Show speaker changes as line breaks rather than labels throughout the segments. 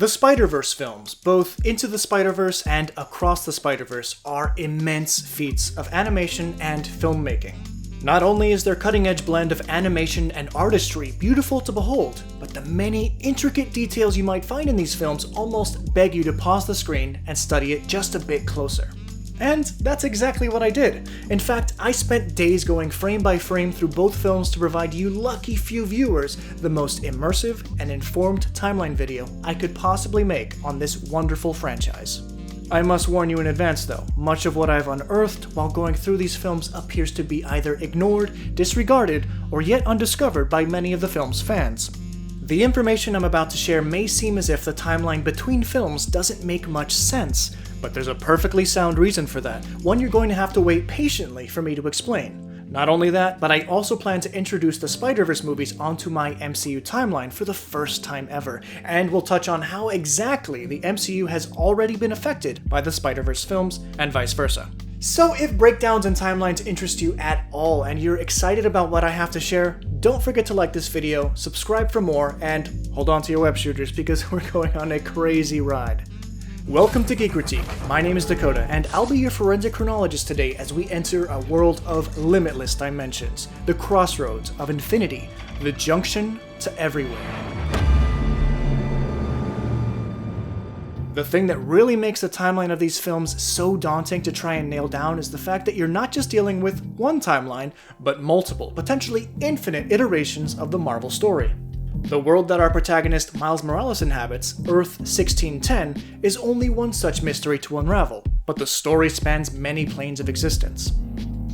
The Spider-Verse films, both Into the Spider-Verse and Across the Spider-Verse, are immense feats of animation and filmmaking. Not only is their cutting-edge blend of animation and artistry beautiful to behold, but the many intricate details you might find in these films almost beg you to pause the screen and study it just a bit closer. And that's exactly what I did. In fact, I spent days going frame by frame through both films to provide you lucky few viewers the most immersive and informed timeline video I could possibly make on this wonderful franchise. I must warn you in advance though, much of what I've unearthed while going through these films appears to be either ignored, disregarded, or yet undiscovered by many of the film's fans. The information I'm about to share may seem as if the timeline between films doesn't make much sense, but there's a perfectly sound reason for that, one you're going to have to wait patiently for me to explain. Not only that, but I also plan to introduce the Spider-Verse movies onto my MCU timeline for the first time ever, and we'll touch on how exactly the MCU has already been affected by the Spider-Verse films, and vice versa. So if breakdowns and timelines interest you at all, and you're excited about what I have to share, don't forget to like this video, subscribe for more, and hold on to your web shooters because we're going on a crazy ride. Welcome to Geekritique. My name is Dakota, and I'll be your forensic chronologist today as we enter a world of limitless dimensions, the crossroads of infinity, the junction to everywhere. The thing that really makes the timeline of these films so daunting to try and nail down is the fact that you're not just dealing with one timeline, but multiple, potentially infinite iterations of the Marvel story. The world that our protagonist Miles Morales inhabits, Earth 1610, is only one such mystery to unravel, but the story spans many planes of existence.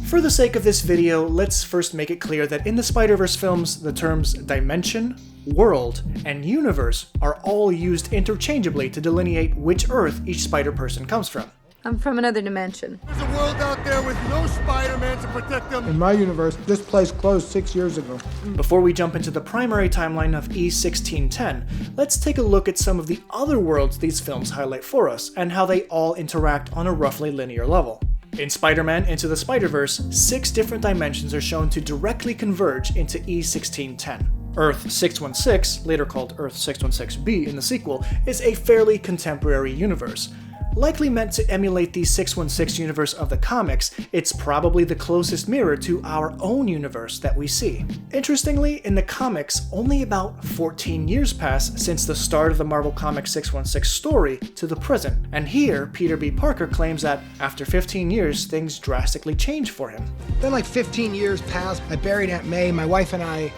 For the sake of this video, let's first make it clear that in the Spider-Verse films, the terms dimension, world, and universe are all used interchangeably to delineate which Earth each Spider-Person comes from.
I'm from another dimension.
There's a world out there with no Spider-Man to protect them.
In my universe, this place closed 6 years ago.
Before we jump into the primary timeline of E1610, let's take a look at some of the other worlds these films highlight for us, and how they all interact on a roughly linear level. In Spider-Man Into the Spider-Verse, 6 different dimensions are shown to directly converge into E1610. Earth 616, later called Earth 616b in the sequel, is a fairly contemporary universe. Likely meant to emulate the 616 universe of the comics, it's probably the closest mirror to our own universe that we see. Interestingly, in the comics, only about 14 years pass since the start of the Marvel Comics 616 story to the present, and here Peter B. Parker claims that after 15 years, things drastically change for him.
Then like 15 years passed, I buried Aunt May, my wife and I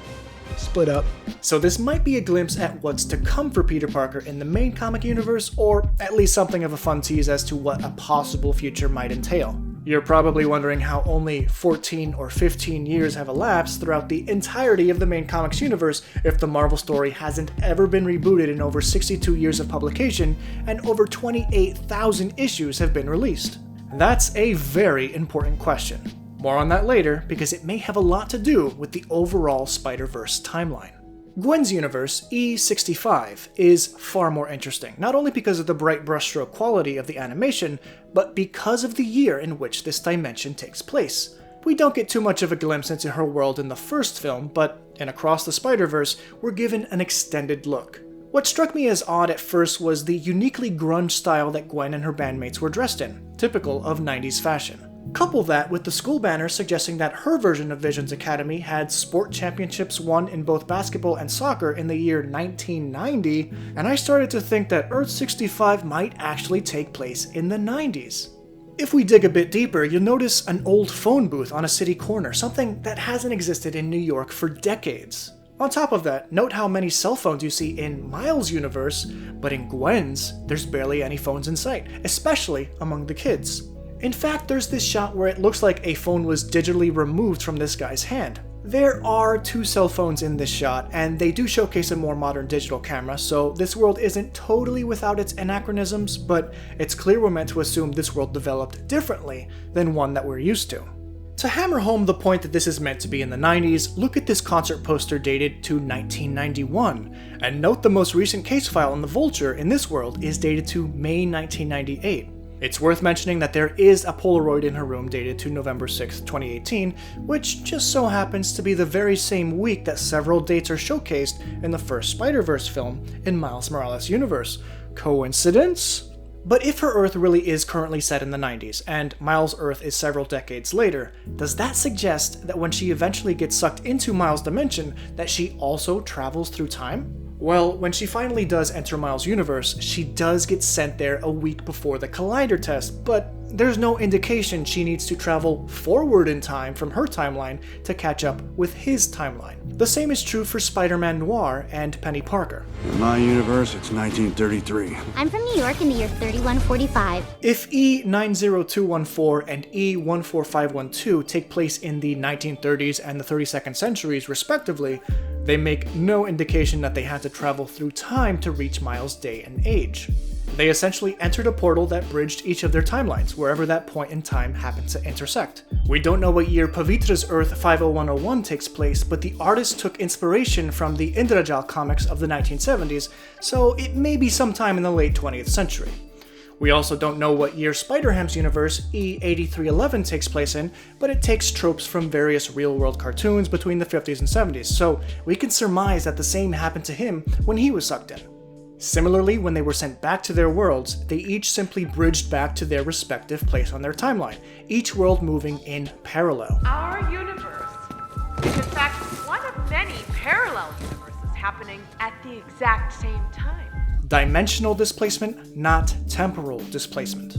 split up.
So this might be a glimpse at what's to come for Peter Parker in the main comic universe, or at least something of a fun tease as to what a possible future might entail. You're probably wondering how only 14 or 15 years have elapsed throughout the entirety of the main comics universe if the Marvel story hasn't ever been rebooted in over 62 years of publication and over 28,000 issues have been released. That's a very important question. More on that later, because it may have a lot to do with the overall Spider-Verse timeline. Gwen's universe, E65, is far more interesting, not only because of the bright brushstroke quality of the animation, but because of the year in which this dimension takes place. We don't get too much of a glimpse into her world in the first film, but in Across the Spider-Verse, we're given an extended look. What struck me as odd at first was the uniquely grunge style that Gwen and her bandmates were dressed in, typical of 90s fashion. Couple that with the school banner suggesting that her version of Vision's Academy had sport championships won in both basketball and soccer in the year 1990, and I started to think that Earth 65 might actually take place in the 90s. If we dig a bit deeper, you'll notice an old phone booth on a city corner, something that hasn't existed in New York for decades. On top of that, note how many cell phones you see in Miles' universe, but in Gwen's, there's barely any phones in sight, especially among the kids. In fact, there's this shot where it looks like a phone was digitally removed from this guy's hand. There are 2 cell phones in this shot, and they do showcase a more modern digital camera, so this world isn't totally without its anachronisms, but it's clear we're meant to assume this world developed differently than one that we're used to. To hammer home the point that this is meant to be in the 90s, look at this concert poster dated to 1991, and note the most recent case file in the Vulture in this world is dated to May 1998. It's worth mentioning that there is a Polaroid in her room dated to November 6, 2018, which just so happens to be the very same week that several dates are showcased in the first Spider-Verse film in Miles Morales' universe. Coincidence? But if her Earth really is currently set in the 90s, and Miles' Earth is several decades later, does that suggest that when she eventually gets sucked into Miles' dimension, that she also travels through time? Well, when she finally does enter Miles' universe, she does get sent there a week before the Collider test, but there's no indication she needs to travel forward in time from her timeline to catch up with his timeline. The same is true for Spider-Man Noir and Penny Parker.
In my universe, it's 1933.
I'm from New York in the year 3145.
If E90214 and E14512 take place in the 1930s and the 32nd centuries respectively, they make no indication that they had to travel through time to reach Miles' day and age. They essentially entered a portal that bridged each of their timelines, wherever that point in time happened to intersect. We don't know what year Pavitra's Earth 50101 takes place, but the artist took inspiration from the Indrajal comics of the 1970s, so it may be sometime in the late 20th century. We also don't know what year Spider-Ham's universe, E8311, takes place in, but it takes tropes from various real-world cartoons between the 50s and 70s, so we can surmise that the same happened to him when he was sucked in. Similarly, when they were sent back to their worlds, they each simply bridged back to their respective place on their timeline, each world moving in parallel.
Our universe is in fact one of many parallel universes happening at the exact same time.
Dimensional displacement, not temporal displacement.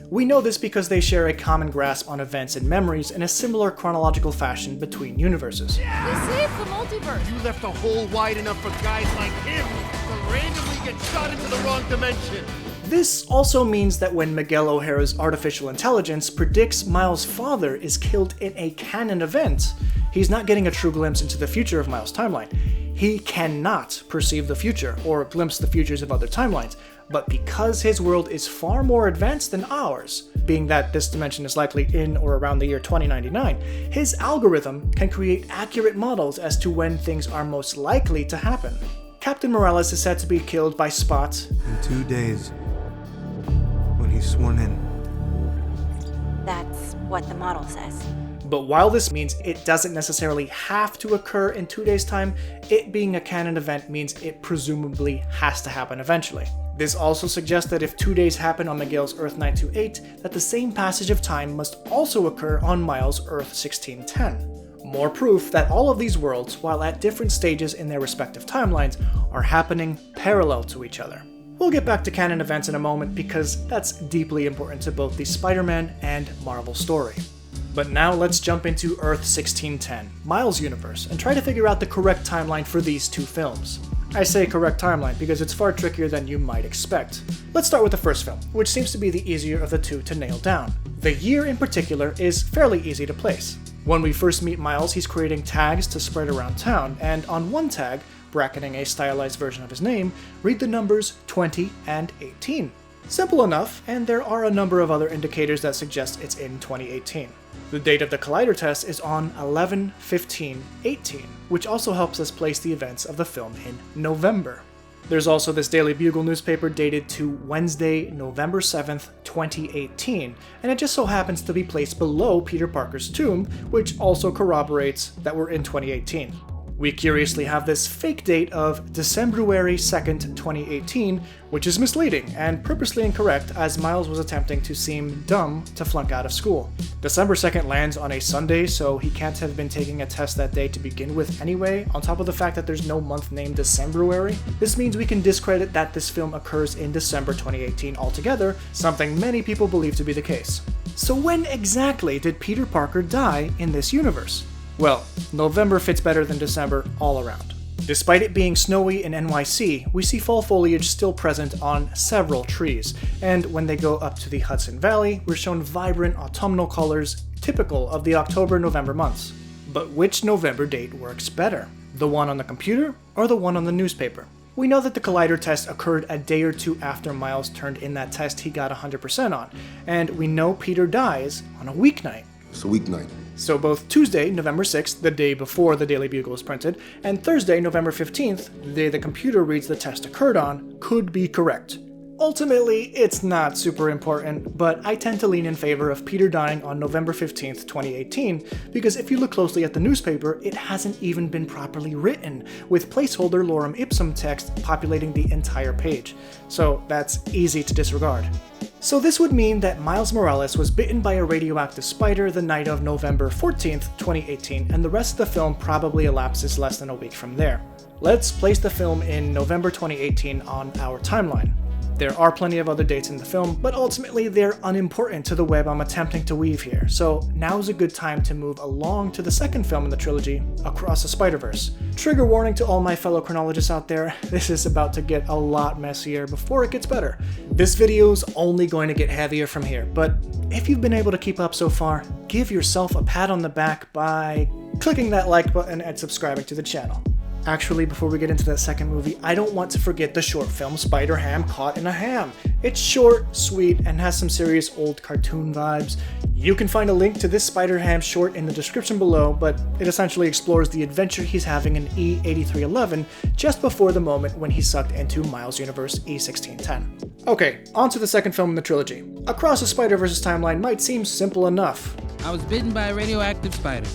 We know this because they share a common grasp on events and memories in a similar chronological fashion between universes.
We saved the multiverse.
You left a hole wide enough for guys like him to randomly get shot into the wrong dimension.
This also means that when Miguel O'Hara's artificial intelligence predicts Miles' father is killed in a canon event, he's not getting a true glimpse into the future of Miles' timeline. He cannot perceive the future or glimpse the futures of other timelines, but because his world is far more advanced than ours, being that this dimension is likely in or around the year 2099, his algorithm can create accurate models as to when things are most likely to happen. Captain Morales is said to be killed by Spot
in 2 days, when he's sworn in.
That's what the model says.
But while this means it doesn't necessarily have to occur in 2 days' time, it being a canon event means it presumably has to happen eventually. This also suggests that if 2 days happen on Miguel's Earth 928, that the same passage of time must also occur on Miles' Earth 1610. More proof that all of these worlds, while at different stages in their respective timelines, are happening parallel to each other. We'll get back to canon events in a moment because that's deeply important to both the Spider-Man and Marvel story. But now let's jump into Earth 1610, Miles' universe, and try to figure out the correct timeline for these two films. I say correct timeline because it's far trickier than you might expect. Let's start with the first film, which seems to be the easier of the two to nail down. The year in particular is fairly easy to place. When we first meet Miles, he's creating tags to spread around town, and on one tag, bracketing a stylized version of his name, read the numbers 20 and 18. Simple enough, and there are a number of other indicators that suggest it's in 2018. The date of the Collider test is on 11/15/18, which also helps us place the events of the film in November. There's also this Daily Bugle newspaper dated to Wednesday, November 7th, 2018, and it just so happens to be placed below Peter Parker's tomb, which also corroborates that we're in 2018. We curiously have this fake date of December 2nd, 2018, which is misleading and purposely incorrect as Miles was attempting to seem dumb to flunk out of school. December 2nd lands on a Sunday, so he can't have been taking a test that day to begin with anyway, on top of the fact that there's no month named December. This means we can discredit that this film occurs in December 2018 altogether, something many people believe to be the case. So when exactly did Peter Parker die in this universe? Well, November fits better than December all around. Despite it being snowy in NYC, we see fall foliage still present on several trees, and when they go up to the Hudson Valley, we're shown vibrant autumnal colors typical of the October-November months. But which November date works better? The one on the computer or the one on the newspaper? We know that the Collider test occurred a day or two after Miles turned in that test he got 100% on, and we know Peter dies on a weeknight.
It's a weeknight.
So both Tuesday, November 6th, the day before the Daily Bugle is printed, and Thursday, November 15th, the day the computer reads the test occurred on, could be correct. Ultimately, it's not super important, but I tend to lean in favor of Peter dying on November 15th, 2018, because if you look closely at the newspaper, it hasn't even been properly written, with placeholder lorem ipsum text populating the entire page. So that's easy to disregard. So this would mean that Miles Morales was bitten by a radioactive spider the night of November 14th, 2018, and the rest of the film probably elapses less than a week from there. Let's place the film in November 2018 on our timeline. There are plenty of other dates in the film, but ultimately they're unimportant to the web I'm attempting to weave here, so now's a good time to move along to the second film in the trilogy, Across the Spider-Verse. Trigger warning to all my fellow chronologists out there, this is about to get a lot messier before it gets better. This video's only going to get heavier from here, but if you've been able to keep up so far, give yourself a pat on the back by clicking that like button and subscribing to the channel. Actually, before we get into that second movie, I don't want to forget the short film Spider-Ham Caught in a Ham. It's short, sweet, and has some serious old cartoon vibes. You can find a link to this Spider-Ham short in the description below, but it essentially explores the adventure he's having in E8311 just before the moment when he's sucked into Miles' universe E1610. Okay, on to the second film in the trilogy. Across the Spider-Verse's timeline might seem simple enough.
I was bitten by a radioactive spider,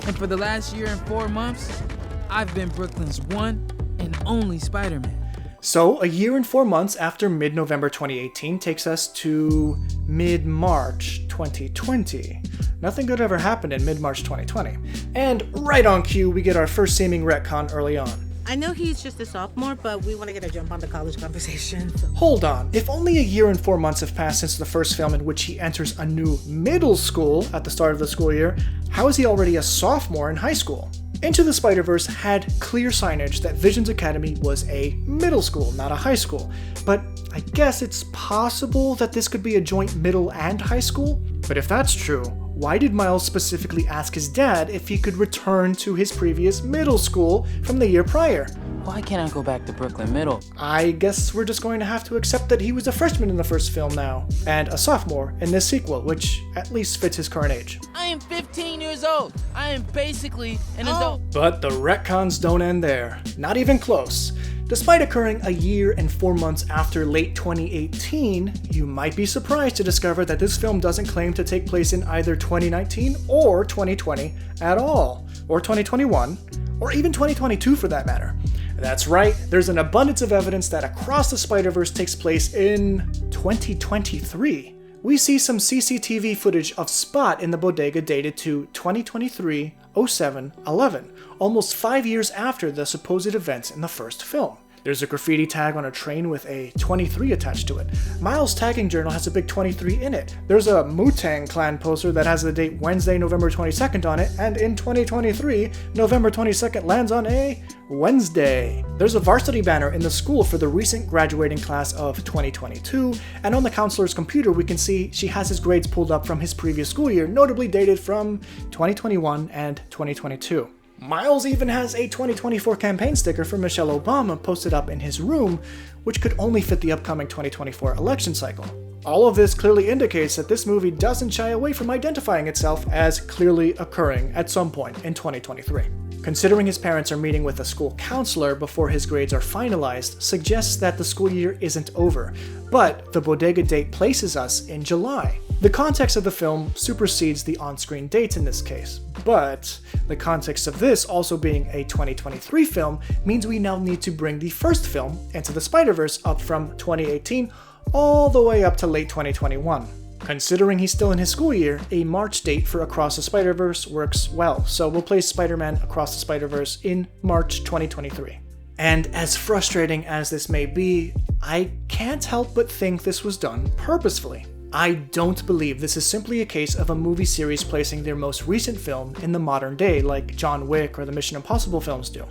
and for the last year and 4 months, I've been Brooklyn's one and only Spider-Man.
So, a year and 4 months after mid-November 2018 takes us to mid-March 2020. Nothing good ever happened in mid-March 2020. And right on cue, we get our first seeming retcon early on.
I know he's just a sophomore, but we want to get a jump on the college conversation. So.
Hold on, if only a year and 4 months have passed since the first film in which he enters a new middle school at the start of the school year, how is he already a sophomore in high school? Into the Spider-Verse had clear signage that Vision's Academy was a middle school, not a high school, but I guess it's possible that this could be a joint middle and high school? But if that's true, why did Miles specifically ask his dad if he could return to his previous middle school from the year prior?
Why can't I go back to Brooklyn Middle?
I guess we're just going to have to accept that he was a freshman in the first film now, and a sophomore in this sequel, which at least fits his current age.
I am 15 years old. I am basically an adult.
But the retcons don't end there. Not even close. Despite occurring a year and 4 months after late 2018, you might be surprised to discover that this film doesn't claim to take place in either 2019 or 2020 at all, or 2021, or even 2022 for that matter. That's right, there's an abundance of evidence that Across the Spider-Verse takes place in 2023. We see some CCTV footage of Spot in the bodega dated to 2023-07-11, almost 5 years after the supposed events in the first film. There's a graffiti tag on a train with a 23 attached to it. Miles' tagging journal has a big 23 in it. There's a Wu-Tang Clan poster that has the date Wednesday, November 22nd on it, and in 2023, November 22nd lands on a Wednesday. There's a varsity banner in the school for the recent graduating class of 2022, and on the counselor's computer we can see she has his grades pulled up from his previous school year, notably dated from 2021 and 2022. Miles even has a 2024 campaign sticker for Michelle Obama posted up in his room, which could only fit the upcoming 2024 election cycle. All of this clearly indicates that this movie doesn't shy away from identifying itself as clearly occurring at some point in 2023. Considering his parents are meeting with a school counselor before his grades are finalized suggests that the school year isn't over, but the bodega date places us in July. The context of the film supersedes the on-screen dates in this case, but the context of this also being a 2023 film means we now need to bring the first film, Into the Spider-Verse, up from 2018 all the way up to late 2021. Considering he's still in his school year, a March date for Across the Spider-Verse works well, so we'll place Spider-Man Across the Spider-Verse in March 2023. And as frustrating as this may be, I can't help but think this was done purposefully. I don't believe this is simply a case of a movie series placing their most recent film in the modern day like John Wick or the Mission Impossible films do.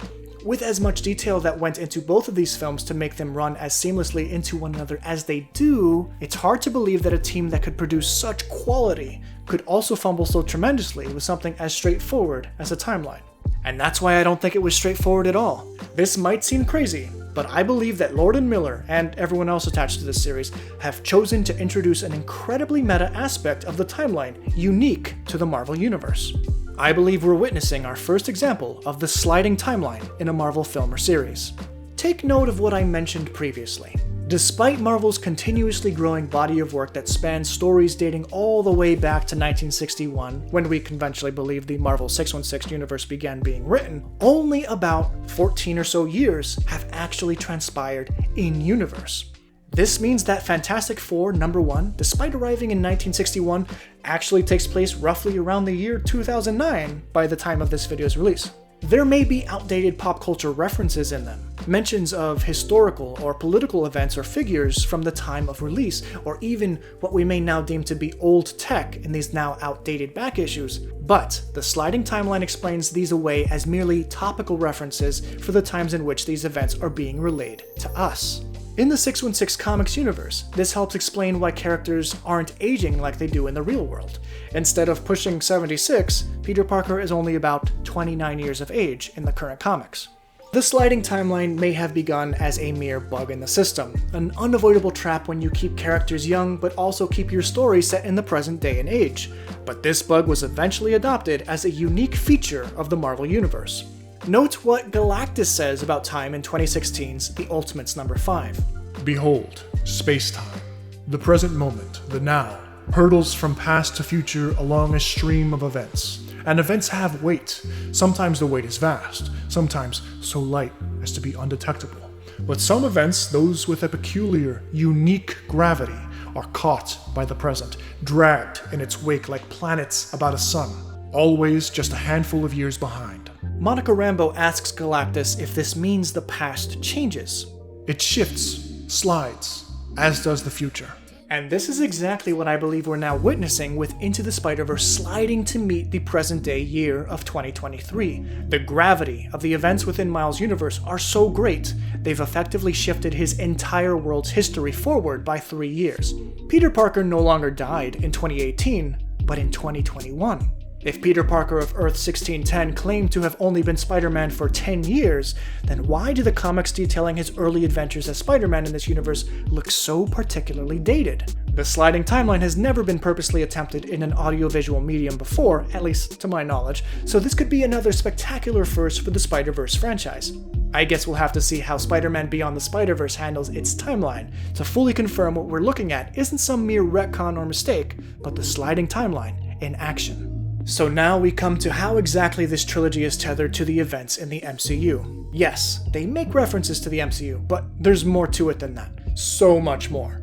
With as much detail that went into both of these films to make them run as seamlessly into one another as they do, it's hard to believe that a team that could produce such quality could also fumble so tremendously with something as straightforward as a timeline. And that's why I don't think it was straightforward at all. This might seem crazy, but I believe that Lord and Miller, and everyone else attached to this series, have chosen to introduce an incredibly meta aspect of the timeline unique to the Marvel Universe. I believe we're witnessing our first example of the sliding timeline in a Marvel film or series. Take note of what I mentioned previously. Despite Marvel's continuously growing body of work that spans stories dating all the way back to 1961, when we conventionally believe the Marvel 616 universe began being written, only about 14 or so years have actually transpired in-universe. This means that Fantastic Four #1, despite arriving in 1961, actually takes place roughly around the year 2009 by the time of this video's release. There may be outdated pop culture references in them, mentions of historical or political events or figures from the time of release, or even what we may now deem to be old tech in these now outdated back issues, but the sliding timeline explains these away as merely topical references for the times in which these events are being relayed to us. In the 616 Comics universe, this helps explain why characters aren't aging like they do in the real world. Instead of pushing 76, Peter Parker is only about 29 years of age in the current comics. The sliding timeline may have begun as a mere bug in the system, an unavoidable trap when you keep characters young but also keep your story set in the present day and age. But this bug was eventually adopted as a unique feature of the Marvel Universe. Note what Galactus says about time in 2016's The Ultimates #5.
Behold, space-time, the present moment, the now, hurtles from past to future along a stream of events. And events have weight. Sometimes the weight is vast, sometimes so light as to be undetectable. But some events, those with a peculiar, unique gravity, are caught by the present, dragged in its wake like planets about a sun, always just a handful of years behind.
Monica Rambeau asks Galactus if this means the past changes.
It shifts, slides, as does the future.
And this is exactly what I believe we're now witnessing with Into the Spider-Verse sliding to meet the present-day year of 2023. The gravity of the events within Miles' universe are so great, they've effectively shifted his entire world's history forward by 3 years. Peter Parker no longer died in 2018, but in 2021. If Peter Parker of Earth 1610 claimed to have only been Spider-Man for 10 years, then why do the comics detailing his early adventures as Spider-Man in this universe look so particularly dated? The sliding timeline has never been purposely attempted in an audiovisual medium before, at least to my knowledge, so this could be another spectacular first for the Spider-Verse franchise. I guess we'll have to see how Spider-Man Beyond the Spider-Verse handles its timeline to fully confirm what we're looking at isn't some mere retcon or mistake, but the sliding timeline in action. So now we come to how exactly this trilogy is tethered to the events in the MCU. Yes, they make references to the MCU, but there's more to it than that. So much more.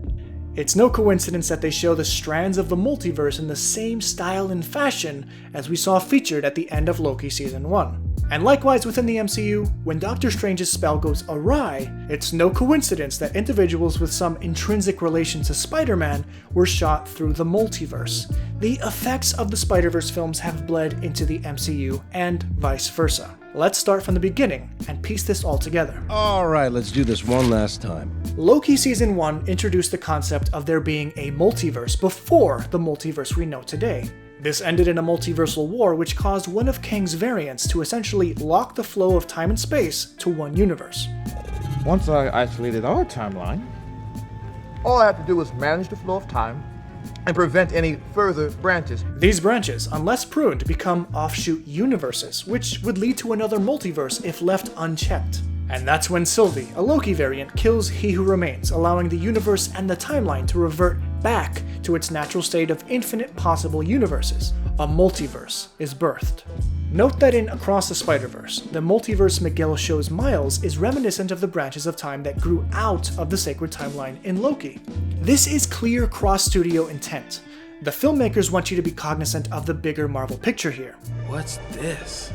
It's no coincidence that they show the strands of the multiverse in the same style and fashion as we saw featured at the end of Loki Season 1. And likewise within the MCU, when Doctor Strange's spell goes awry, it's no coincidence that individuals with some intrinsic relation to Spider-Man were shot through the multiverse. The effects of the Spider-Verse films have bled into the MCU and vice versa. Let's start from the beginning and piece this all together.
Alright, let's do this one last time.
Loki Season 1 introduced the concept of there being a multiverse before the multiverse we know today. This ended in a multiversal war which caused one of Kang's variants to essentially lock the flow of time and space to one universe.
Once I isolated our timeline, all I had to do was manage the flow of time and prevent any further branches.
These branches, unless pruned, become offshoot universes, which would lead to another multiverse if left unchecked. And that's when Sylvie, a Loki variant, kills He Who Remains, allowing the universe and the timeline to revert back to its natural state of infinite possible universes. A multiverse is birthed. Note that in Across the Spider-Verse, the multiverse Miguel shows Miles is reminiscent of the branches of time that grew out of the sacred timeline in Loki. This is clear cross-studio intent. The filmmakers want you to be cognizant of the bigger Marvel picture here.
What's this?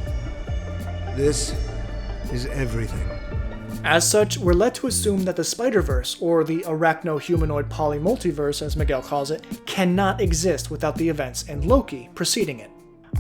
This is everything.
As such, we're led to assume that the Spider-Verse, or the arachno-humanoid polymultiverse as Miguel calls it, cannot exist without the events in Loki preceding it.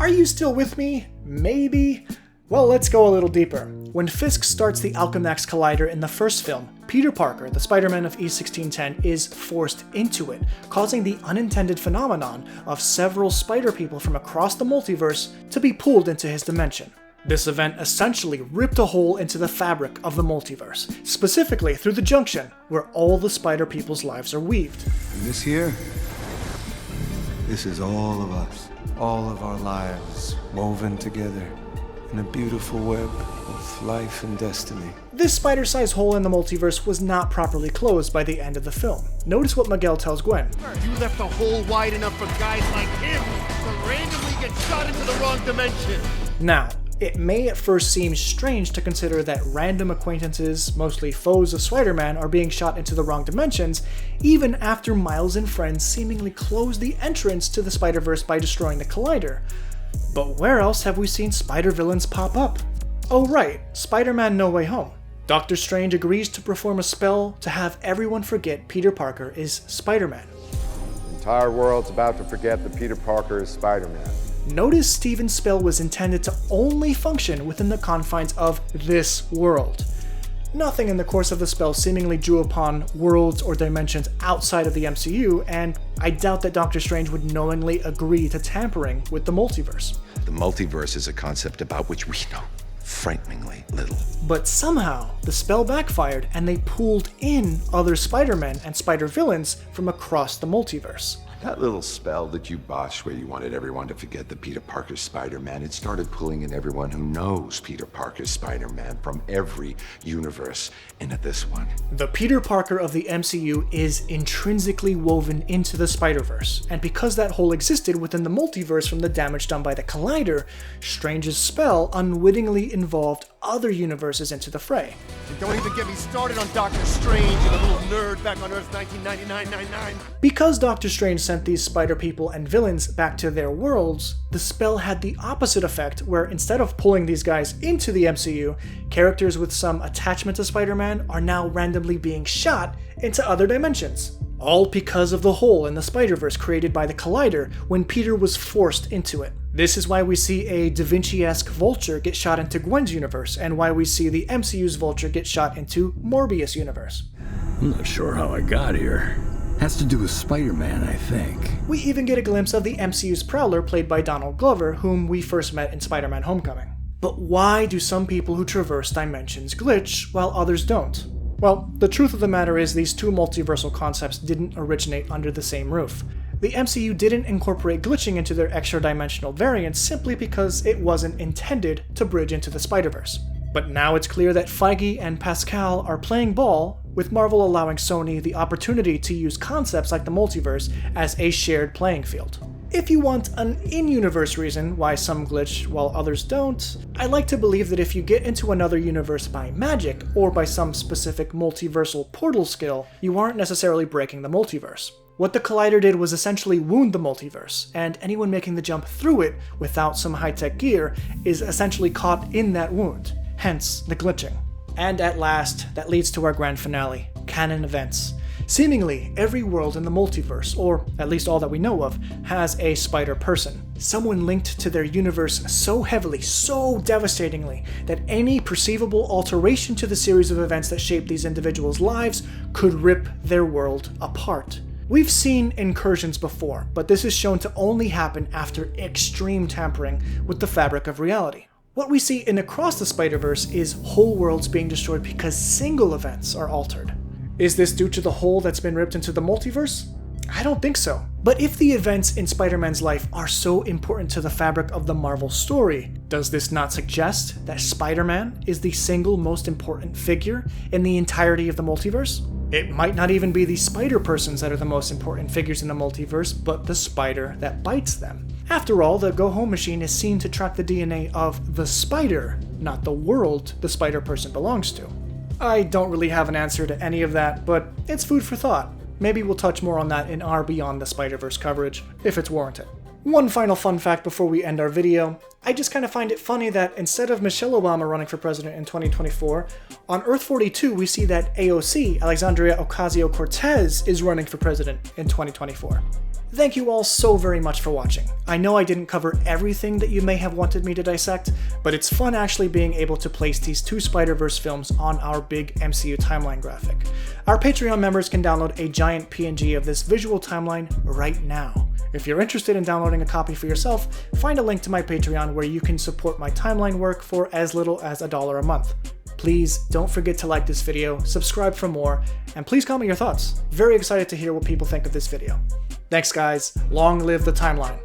Are you still with me? Maybe? Well, let's go a little deeper. When Fisk starts the Alchemax Collider in the first film, Peter Parker, the Spider-Man of E1610, is forced into it, causing the unintended phenomenon of several spider people from across the multiverse to be pulled into his dimension. This event essentially ripped a hole into the fabric of the multiverse, specifically through the junction where all the spider people's lives are weaved.
And this here, this is all of us. All of our lives woven together in a beautiful web of life and destiny.
This spider-sized hole in the multiverse was not properly closed by the end of the film. Notice what Miguel tells Gwen.
You left the hole wide enough for guys like him to randomly get shot into the wrong dimension.
Now, it may at first seem strange to consider that random acquaintances, mostly foes of Spider-Man, are being shot into the wrong dimensions, even after Miles and friends seemingly closed the entrance to the Spider-Verse by destroying the Collider. But where else have we seen spider-villains pop up? Oh right, Spider-Man No Way Home. Doctor Strange agrees to perform a spell to have everyone forget Peter Parker is Spider-Man.
The entire world's about to forget that Peter Parker is Spider-Man.
Notice Steven's spell was intended to only function within the confines of this world. Nothing in the course of the spell seemingly drew upon worlds or dimensions outside of the MCU, and I doubt that Doctor Strange would knowingly agree to tampering with the multiverse.
The multiverse is a concept about which we know frighteningly little.
But somehow, the spell backfired and they pulled in other Spider-Men and Spider-Villains from across the multiverse.
That little spell that you botched where you wanted everyone to forget that Peter Parker's Spider-Man, it started pulling in everyone who knows Peter Parker's Spider-Man from every universe into this one.
The Peter Parker of the MCU is intrinsically woven into the Spider-Verse, and because that hole existed within the multiverse from the damage done by the Collider, Strange's spell unwittingly involved other universes into the fray.
And don't even get me started on Doctor Strange and the little nerd back on Earth 1999-99.
Because Doctor Strange sent these spider people and villains back to their worlds, the spell had the opposite effect, where instead of pulling these guys into the MCU, characters with some attachment to Spider-Man are now randomly being shot into other dimensions. All because of the hole in the Spider-Verse created by the Collider when Peter was forced into it. This is why we see a Da Vinci-esque Vulture get shot into Gwen's universe, and why we see the MCU's Vulture get shot into Morbius' universe.
I'm not sure how I got here. Has to do with Spider-Man, I think.
We even get a glimpse of the MCU's Prowler played by Donald Glover, whom we first met in Spider-Man Homecoming. But why do some people who traverse dimensions glitch while others don't? Well, the truth of the matter is these two multiversal concepts didn't originate under the same roof. The MCU didn't incorporate glitching into their extra-dimensional variants simply because it wasn't intended to bridge into the Spider-Verse. But now it's clear that Feige and Pascal are playing ball, with Marvel allowing Sony the opportunity to use concepts like the multiverse as a shared playing field. If you want an in-universe reason why some glitch while others don't, I like to believe that if you get into another universe by magic, or by some specific multiversal portal skill, you aren't necessarily breaking the multiverse. What the Collider did was essentially wound the multiverse, and anyone making the jump through it without some high-tech gear is essentially caught in that wound, hence the glitching. And at last, that leads to our grand finale, Canon Events. Seemingly, every world in the multiverse, or at least all that we know of, has a Spider-Person. Someone linked to their universe so heavily, so devastatingly, that any perceivable alteration to the series of events that shape these individuals' lives could rip their world apart. We've seen incursions before, but this is shown to only happen after extreme tampering with the fabric of reality. What we see in Across the Spider-Verse is whole worlds being destroyed because single events are altered. Is this due to the hole that's been ripped into the multiverse? I don't think so. But if the events in Spider-Man's life are so important to the fabric of the Marvel story, does this not suggest that Spider-Man is the single most important figure in the entirety of the multiverse? It might not even be the Spider-Persons that are the most important figures in the multiverse, but the spider that bites them. After all, the Go-Home machine is seen to track the DNA of the spider, not the world the Spider-Person belongs to. I don't really have an answer to any of that, but it's food for thought. Maybe we'll touch more on that in our Beyond the Spider-Verse coverage, if it's warranted. One final fun fact before we end our video. I just kind of find it funny that instead of Michelle Obama running for president in 2024, on Earth 42 we see that AOC, Alexandria Ocasio-Cortez, is running for president in 2024. Thank you all so very much for watching. I know I didn't cover everything that you may have wanted me to dissect, but it's fun actually being able to place these two Spider-Verse films on our big MCU timeline graphic. Our Patreon members can download a giant PNG of this visual timeline right now. If you're interested in downloading a copy for yourself, find a link to my Patreon where you can support my timeline work for as little as $1 a month. Please don't forget to like this video, subscribe for more, and please comment your thoughts. Very excited to hear what people think of this video. Thanks guys, long live the timeline.